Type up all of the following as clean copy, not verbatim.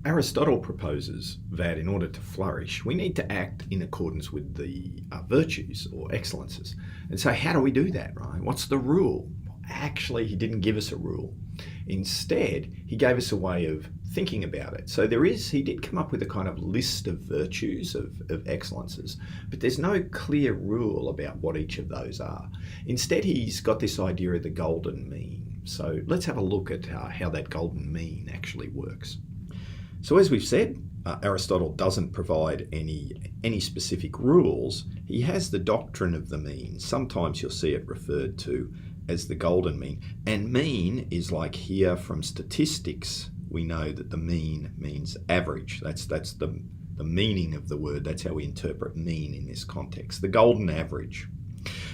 Aristotle proposes that in order to flourish, we need to act in accordance with the virtues or excellences. And so how do we do that, right? What's the rule? Actually, he didn't give us a rule. Instead, he gave us a way of thinking about it. So he did come up with a kind of list of virtues, of excellences, but there's no clear rule about what each of those are. Instead, he's got this idea of the golden mean. So let's have a look at how that golden mean actually works. So as we've said, Aristotle doesn't provide any specific rules. He has the doctrine of the mean. Sometimes you'll see it referred to as the golden mean. And mean is like here from statistics, we know that the mean means average. That's the meaning of the word. That's how we interpret mean in this context, the golden average.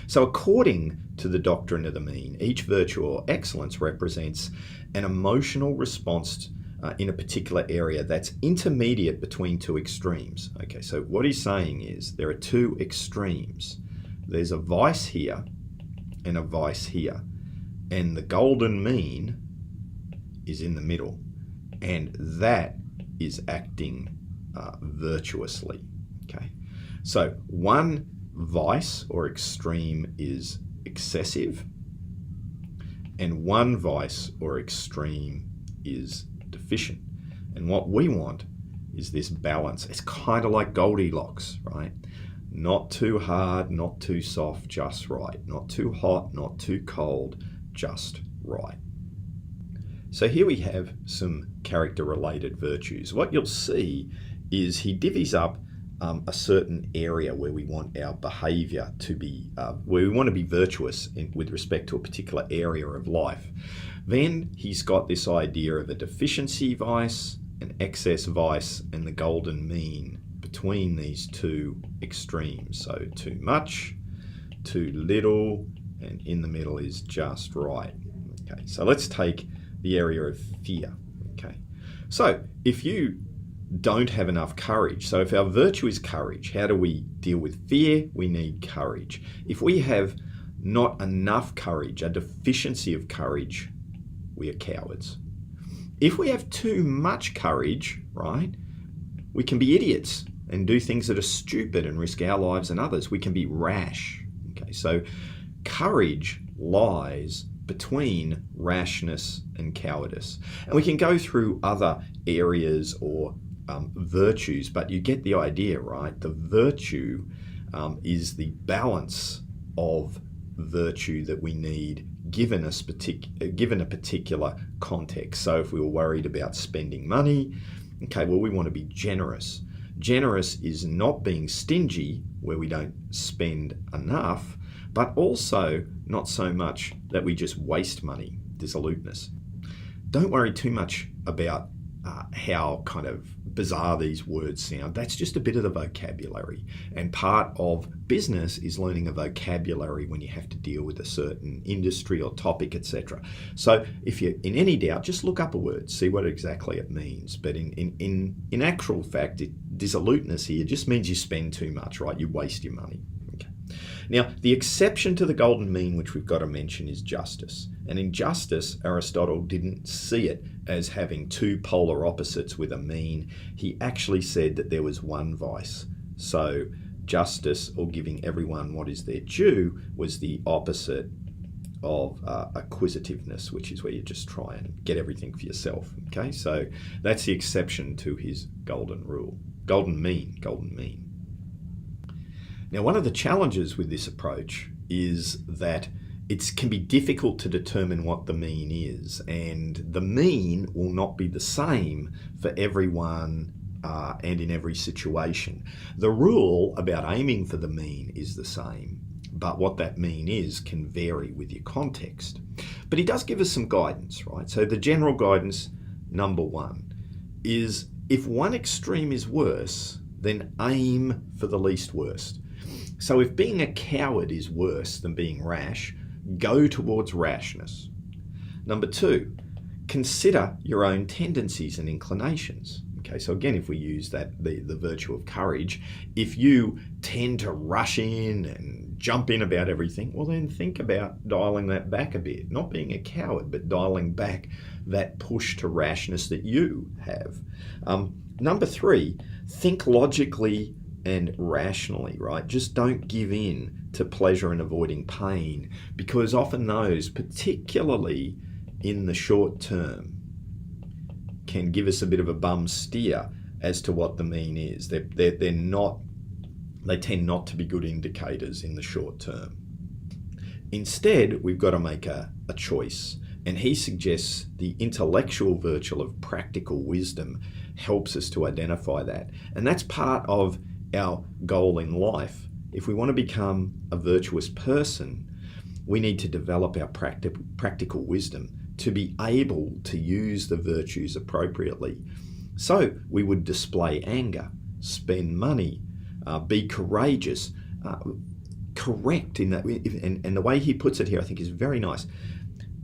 So according to the doctrine of the mean, each virtue or excellence represents an emotional response in a particular area that's intermediate between two extremes. Okay, so what he's saying is there are two extremes. There's a vice here and a vice here, and the golden mean is in the middle, and that is acting virtuously. Okay, so one vice or extreme is excessive, and one vice or extreme is deficient. And what we want is this balance. It's kind of like Goldilocks, right? Not too hard, not too soft, just right. Not too hot, not too cold, just right. So here we have some character-related virtues. What you'll see is he divvies up a certain area where we want our behaviour to be, where we want to be virtuous with respect to a particular area of life. Then he's got this idea of a deficiency vice, an excess vice, and the golden mean between these two extremes. So too much, too little, and in the middle is just right. Okay, so let's take the area of fear. Okay, so if you don't have enough courage, so if our virtue is courage, how do we deal with fear? We need courage. If we have not enough courage, a deficiency of courage, we are cowards. If we have too much courage, right, we can be idiots and do things that are stupid and risk our lives and others. We can be rash. Okay, so courage lies between rashness and cowardice. And we can go through other areas or virtues, but you get the idea, right? The virtue is the balance of virtue that we need given a particular context. So if we were worried about spending money, okay, well, we want to be generous. Generous is not being stingy where we don't spend enough, but also not so much that we just waste money, dissoluteness. Don't worry too much about how kind of bizarre these words sound. That's just a bit of the vocabulary. And part of business is learning a vocabulary when you have to deal with a certain industry or topic, etc. So if you're in any doubt, just look up a word, see what exactly it means. But in actual fact, dissoluteness here just means you spend too much, right? You waste your money. Now, the exception to the golden mean, which we've got to mention, is justice. And in justice, Aristotle didn't see it as having two polar opposites with a mean. He actually said that there was one vice. So justice, or giving everyone what is their due, was the opposite of acquisitiveness, which is where you just try and get everything for yourself. Okay, so that's the exception to his golden rule. Golden mean. Now, one of the challenges with this approach is that it can be difficult to determine what the mean is, and the mean will not be the same for everyone and in every situation. The rule about aiming for the mean is the same, but what that mean is can vary with your context. But he does give us some guidance, right? So the general guidance, number one, is if one extreme is worse, then aim for the least worst. So if being a coward is worse than being rash, go towards rashness. Number two, consider your own tendencies and inclinations. Okay, so again, if we use that the virtue of courage, if you tend to rush in and jump in about everything, well then think about dialing that back a bit. Not being a coward, but dialing back that push to rashness that you have. Number 3, think logically and rationally, right? Just don't give in to pleasure and avoiding pain, because often those, particularly in the short term, can give us a bit of a bum steer as to what the mean is. They tend not to be good indicators in the short term. Instead, we've got to make a choice. And he suggests the intellectual virtue of practical wisdom helps us to identify that. And that's part of our goal in life. If we want to become a virtuous person, we need to develop our practical wisdom to be able to use the virtues appropriately. So we would display anger, spend money, be courageous, correct in that. And the way he puts it here, I think, is very nice.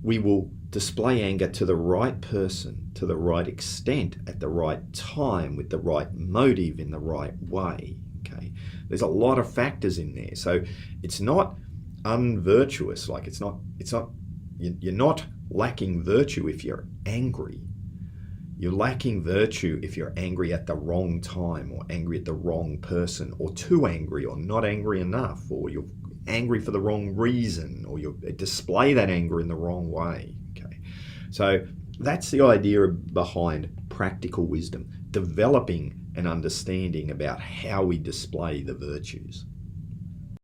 We will display anger to the right person, to the right extent, at the right time, with the right motive, in the right way. Okay, there's a lot of factors in there. So it's not unvirtuous. Like you're not lacking virtue if you're angry. You're lacking virtue if you're angry at the wrong time, or angry at the wrong person, or too angry, or not angry enough, or you're angry for the wrong reason, or you display that anger in the wrong way. Okay, so that's the idea behind practical wisdom, developing an understanding about how we display the virtues.